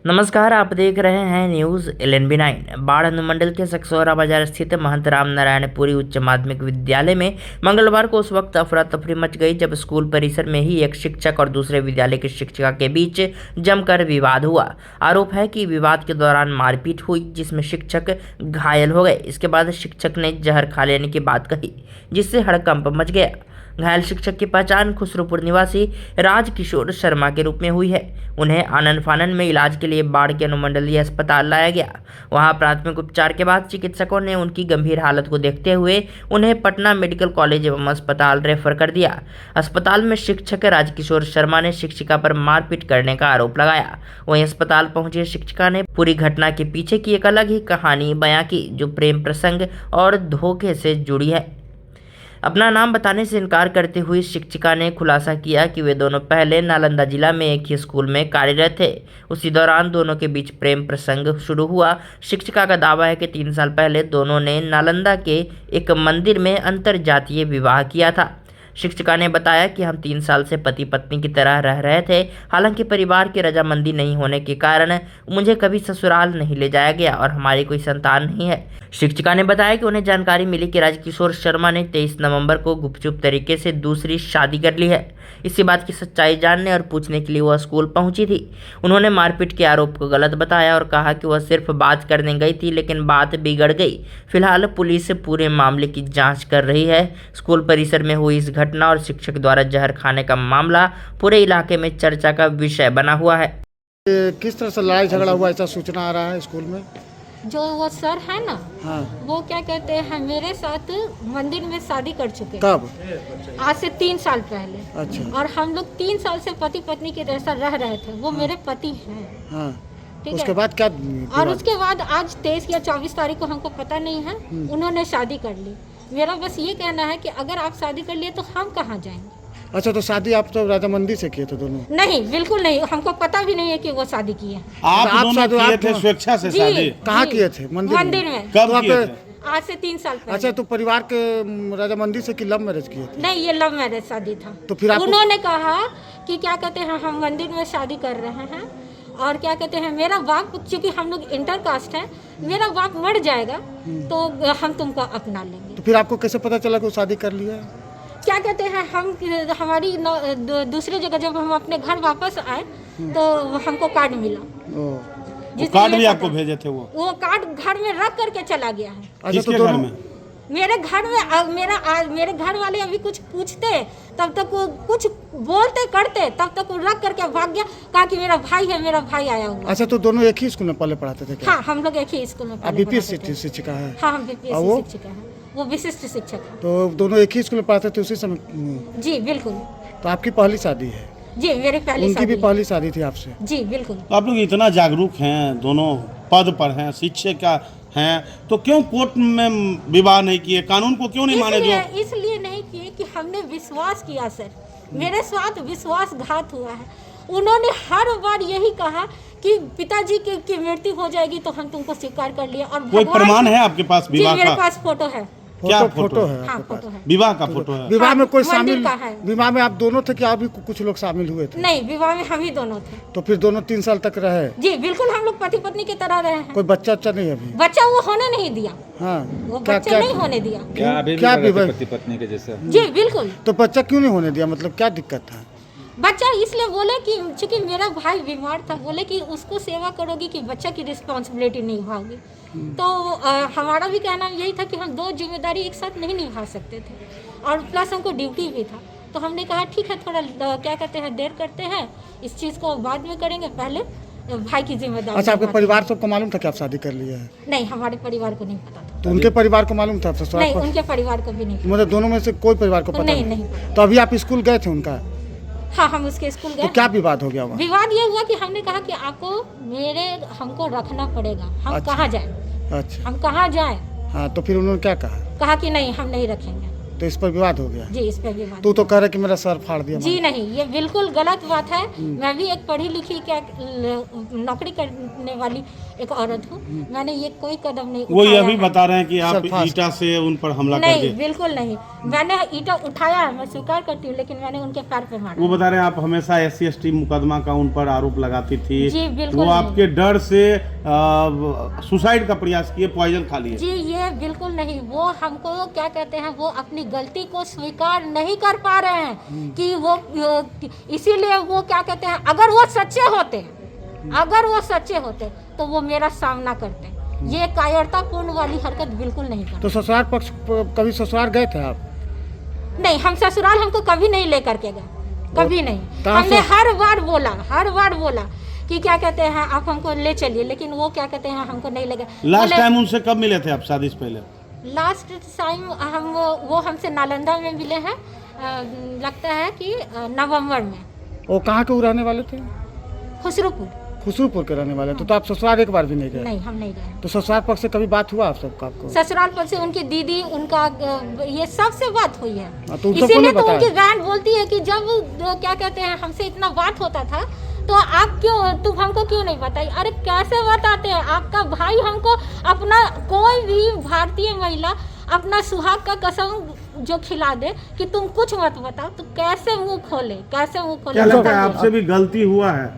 नमस्कार, आप देख रहे हैं न्यूज़ LNB9। बाढ़ अनुमंडल के सकसौरा बाजार स्थित महंत राम नारायणपुरी उच्च माध्यमिक विद्यालय में मंगलवार को उस वक्त अफरा तफरी मच गई जब स्कूल परिसर में ही एक शिक्षक और दूसरे विद्यालय की शिक्षिका के बीच जमकर विवाद हुआ। आरोप है कि विवाद के दौरान मारपीट हुई, जिसमें शिक्षक घायल हो गए। इसके बाद शिक्षक ने जहर खा लेने की बात कही, जिससे हड़कंप मच गया। घायल शिक्षक की पहचान खुसरूपुर निवासी राजकिशोर शर्मा के रूप में हुई है। उन्हें आनन फानन में इलाज के लिए बाढ़ के अनुमंडलीय अस्पताल लाया गया। वहां प्राथमिक उपचार के बाद चिकित्सकों ने उनकी गंभीर हालत को देखते हुए उन्हें पटना मेडिकल कॉलेज एवं अस्पताल रेफर कर दिया। अस्पताल में शिक्षक राजकिशोर शर्मा ने शिक्षिका पर मारपीट करने का आरोप लगाया। वहीं अस्पताल पहुंची शिक्षिका ने पूरी घटना के पीछे की एक अलग ही कहानी बयां की, जो प्रेम प्रसंग और धोखे से जुड़ी है। अपना नाम बताने से इनकार करते हुए शिक्षिका ने खुलासा किया कि वे दोनों पहले नालंदा जिला में एक ही स्कूल में कार्यरत थे। उसी दौरान दोनों के बीच प्रेम प्रसंग शुरू हुआ। शिक्षिका का दावा है कि 3 साल पहले दोनों ने नालंदा के एक मंदिर में अंतरजातीय विवाह किया था। शिक्षिका ने बताया कि हम 3 साल से पति पत्नी की तरह रह रहे थे। हालांकि परिवार की रजामंदी नहीं होने के कारण मुझे कभी ससुराल नहीं ले जाया गया और हमारी कोई संतान नहीं है। शिक्षिका ने बताया कि उन्हें जानकारी मिली कि राजकिशोर शर्मा ने 23 नवंबर को गुपचुप तरीके से दूसरी शादी कर ली है। इसी बात की सच्चाई जानने और पूछने के लिए वह स्कूल पहुंची थी। उन्होंने मारपीट के आरोप को गलत बताया और कहा कि वह सिर्फ बात करने गई थी, लेकिन बात बिगड़ गई। फिलहाल पुलिस पूरे मामले की जांच कर रही है। स्कूल परिसर में हुई इस घटना और शिक्षक द्वारा जहर खाने का मामला पूरे इलाके में चर्चा का विषय बना हुआ है। किस तरह से लड़ाई झगड़ा हुआ, ऐसा सूचना आ रहा है स्कूल में? जो वो सर है ना, हाँ। वो क्या कहते हैं, मेरे साथ मंदिर में शादी कर चुके। कब? आज से 3 साल पहले। अच्छा। और हम लोग 3 साल से पति पत्नी के जैसा रह रहे थे। वो मेरे पति हैं। हाँ। ठीक उसके है। बाद क्या? और उसके बाद आज 23 या 24 तारीख को, हमको पता नहीं है, उन्होंने शादी कर ली। मेरा बस ये कहना है कि अगर आप शादी कर लिए तो हम कहाँ जाएंगे? अच्छा, तो शादी आप तो राजामंदी से किए थे दोनों? नहीं, बिल्कुल नहीं। हमको पता भी नहीं है कि वो शादी किए। आप दोनों शादी किए थे स्वेच्छा से शादी? कहाँ किए थे? मंदिर में। कब तो किए थे? आज से 3 साल पहले। अच्छा, तो परिवार के राजामंदी से कि लव मैरिज किए थे? नहीं, ये लव मैरिज शादी था। तो फिर आपको... उन्होंने कहा कि क्या कहते हैं, हम मंदिर में शादी कर रहे हैं और क्या कहते हैं, मेरा बाप, चूंकि हम लोग इंटर कास्ट हैं, मेरा बाप मर जाएगा तो हम तुमको अपना लेंगे। तो फिर आपको कैसे पता चला कि वो शादी कर लिया? क्या कहते हैं, हमारी दूसरी जगह जब हम अपने घर वापस आए तो हमको कार्ड मिला। वो कार्ड भी आपको भेजे थे? वो कार्ड घर में रख करके चला गया है। अच्छा, तो घर में? मेरे घर में। मेरे घर वाले अभी कुछ पूछते, तब तक वो कुछ बोलते करते, तब तक वो रख करके भाग गया। कहा कि मेरा भाई है, मेरा भाई आया हुआ। अच्छा, तो दोनों एक ही स्कूल में पहले पढ़ाते थे क्या? हाँ, हम लोग एक ही स्कूल में आप बीपीएससी शिक्षिका है? हाँ, हम बीपीएससी शिक्षिका है। वो विशिष्ट शिक्षक है। तो दोनों एक ही स्कूल में पढ़ाते थे उसी समय? जी बिल्कुल। तो आपकी पहली शादी है? जी, मेरी पहली उनकी शादी। भी पहली शादी थी आपसे? जी बिल्कुल। तो आप लोग इतना जागरूक हैं, दोनों पद पर हैं, शिक्षिका हैं, तो क्यों कोर्ट में विवाह नहीं किए? कानून को क्यों नहीं माने? जो इसलिए नहीं किए कि हमने विश्वास किया सर। मेरे साथ विश्वासघात हुआ है। उन्होंने हर बार यही कहा कि पिताजी की मृत्यु हो जाएगी तो हम तुमको स्वीकार कर लिया। और कोई प्रमाण है आपके पास विवाह का? मेरे पास फोटो है। क्या फोटो है? हाँ, आपके पास फोटो है। विवाह का फोटो है? विवाह में कोई मंदिर शामिल? का है। विवाह में आप दोनों थे कि और भी कुछ लोग शामिल हुए थे? नहीं, विवाह में हम ही दोनों थे। तो फिर दोनों 3 साल तक रहे? जी बिल्कुल, हम लोग पति पत्नी की तरह रहे हैं। कोई बच्चा नहीं अभी? बच्चा वो होने नहीं दिया। हाँ। वो बच्चा नहीं होने दिया। क्या पति पत्नी के जैसा? जी बिल्कुल। तो बच्चा क्यों नहीं होने दिया? मतलब क्या दिक्कत था? बच्चा इसलिए बोले कि चूंकि मेरा भाई बीमार था, बोले कि उसको सेवा करोगी कि बच्चा की रिस्पॉन्सिबिलिटी नहीं निभाओगी। तो हमारा भी कहना यही था कि हम 2 जिम्मेदारी एक साथ नहीं निभा सकते थे, और प्लस हमको ड्यूटी भी था। तो हमने कहा ठीक है, थोड़ा क्या कहते हैं, देर करते हैं, इस चीज़ को बाद में करेंगे, पहले भाई की जिम्मेदारी। अच्छा, आपके परिवार सबको मालूम था कि आप शादी कर लिए हैं? नहीं, हमारे परिवार को नहीं पता था। तो उनके परिवार को मालूम था? नहीं, उनके परिवार को भी नहीं पता। मतलब दोनों में से कोई परिवार को पता नहीं पता। तो अभी आप स्कूल गए थे उनका? हाँ, हम उसके स्कूल गए। तो क्या विवाद हो गया वहाँ? विवाद ये हुआ कि हमने कहा कि आपको हमको रखना पड़ेगा, हम अच्छा। कहाँ जाएं? अच्छा। हम कहाँ जाएं? हाँ, तो फिर उन्होंने क्या कहा? कहा कि नहीं, हम नहीं रखेंगे। तो इस पर विवाद हो गया? जी, इस पर विवाद। तू तो कह रहे कि मेरा सर फाड़ दिया। जी नहीं, ये बिल्कुल गलत बात है। मैं भी एक पढ़ी लिखी क्या नौकरी करने वाली एक औरत हूँ। मैंने ये कोई कदम नहीं वो उठाया अभी है। बता रहे हैं कि आप ईटा से उन पर हमला कर नहीं, दिए। बिल्कुल नहीं। मैंने ईंटा उठाया है, मैं स्वीकार करती हूँ, लेकिन मैंने उनके पैर पे मारा। वो बता रहे हैं आप हमेशा SC/ST मुकदमा का उन पर आरोप लगाती थी। जी, बिल्कुल वो नहीं। आपके डर से सुसाइड का प्रयास किए, पॉइजन खा लिए। जी ये बिल्कुल नहीं, वो हमको क्या कहते हैं, वो अपनी गलती को स्वीकार नहीं कर पा रहे हैं कि वो इसीलिए वो क्या कहते हैं, अगर वो सच्चे होते तो वो मेरा सामना करते। ये कायरतापूर्ण वाली हरकत बिल्कुल नहीं करते। तो ससुराल पक्ष कभी ससुराल गए थे आप? नहीं, हम ससुराल हमको कभी नहीं लेकर के गए, कभी नहीं। कहाँ हमने से? हर बार बोला कि क्या कहते हैं आप हमको ले चलिए, लेकिन वो क्या कहते हैं हमको नहीं ले गए। लास्ट टाइम उनसे कब मिले थे आप शादी से पहले? लास्ट टाइम वो हमसे नालंदा में मिले हैं, लगता है कि नवंबर में। वो कहाँ के रहने वाले थे? खुसरूपुर के रहने वाले। तो आप ससुराल एक बार भी नहीं गए? नहीं, हम नहीं गए। तो ससुराल पक्ष से कभी बात हुआ आप सबका? आपको ससुराल पर से उनकी दीदी, उनका ये सबसे बात हुई है। हाँ, तो उन सबको इसीलिए नहीं तो बताया? उनकी बहन बोलती है कि जब क्या कहते हैं हमसे इतना बात होता था तो आप तुम हमको क्यों नहीं बताई? अरे कैसे बताते हैं, आपका भाई हमको अपना, कोई भी भारतीय महिला अपना सुहाग का कसम जो खिला दे कि तुम कुछ मत बताओ, तो कैसे मुंह खोले? क्या लगता है आपसे भी गलती हुआ है?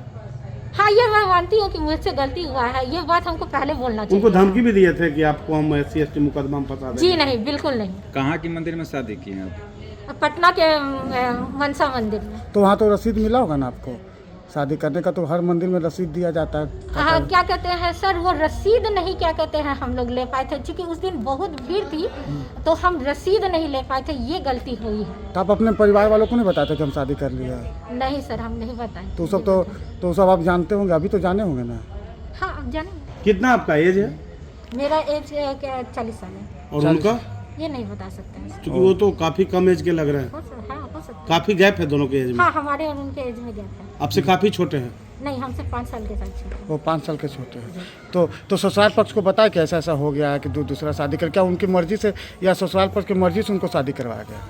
हाँ, ये मैं मानती हूँ कि मुझसे गलती हुआ है, ये बात हमको पहले बोलना चाहिए। उनको धमकी भी दिए थे कि आपको हम SC/ST मुकदमा में फंसा देंगे? जी नहीं, बिल्कुल नहीं। कहाँ के मंदिर में शादी की है आप? पटना के मनसा मंदिर में। तो वहाँ तो रसीद मिला होगा ना आपको? शादी करने का तो हर मंदिर में रसीद दिया जाता है। हाँ, क्या कहते हैं सर, वो रसीद नहीं क्या कहते हैं हम लोग ले पाए थे, क्योंकि उस दिन बहुत भीड़ थी, तो हम रसीद नहीं ले पाए थे, ये गलती हुई है। तो आप अपने परिवार वालों को नहीं बताते कि हम शादी कर लिया है? नहीं सर, हम नहीं बताए। तो सब आप जानते होंगे, अभी तो जाने होंगे ना? हाँ, अब जाने। कितना आपका एज है? मेरा एज 40 साल है। और उनका? ये नहीं बता सकते हैं। क्योंकि वो तो काफी कम एज के लग रहे हैं। हो सकता है। काफी गैप है दोनों के एज में। हाँ, हमारे और उनके एज में गैप है। आपसे काफी छोटे हैं? नहीं, हमसे 5 साल के साथ छोटे हैं। वो 5 साल के छोटे हैं। तो ससुराल पक्ष को बताया कि ऐसा होगा गया है कि दूसरा शादी कर, क्या उनकी मर्जी से या ससुराल पक्ष की मर्जी से उनको शादी करवाया गया?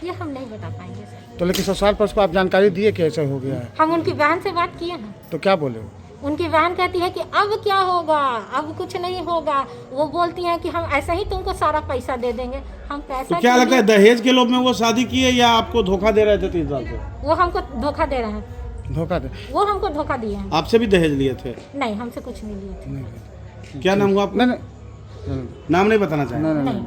ये हम नहीं बता पाएंगे सर। तो लेकिन ससुराल पक्ष को आप जानकारी दिए कि ऐसा हो गया है? हम उनकी बहन से बात किए हैं। तो क्या बोले वो? उनकी बहन कहती है कि अब क्या होगा, अब कुछ नहीं होगा। वो बोलती हैं कि हम ऐसे ही तुमको सारा पैसा दे देंगे। हम पैसा तो क्या लगता है दहेज के लोभ में वो शादी की है या आपको धोखा दे रहे थे 3 साल से? वो हमको धोखा दे रहे हैं। धोखा दे? वो हमको धोखा दिए हैं। आपसे भी दहेज लिए थे? नहीं, हमसे कुछ नहीं लिए थे। क्या नाम हुआ आपका? नहीं, नाम नहीं बताना चाहेंगे? नहीं। नहीं।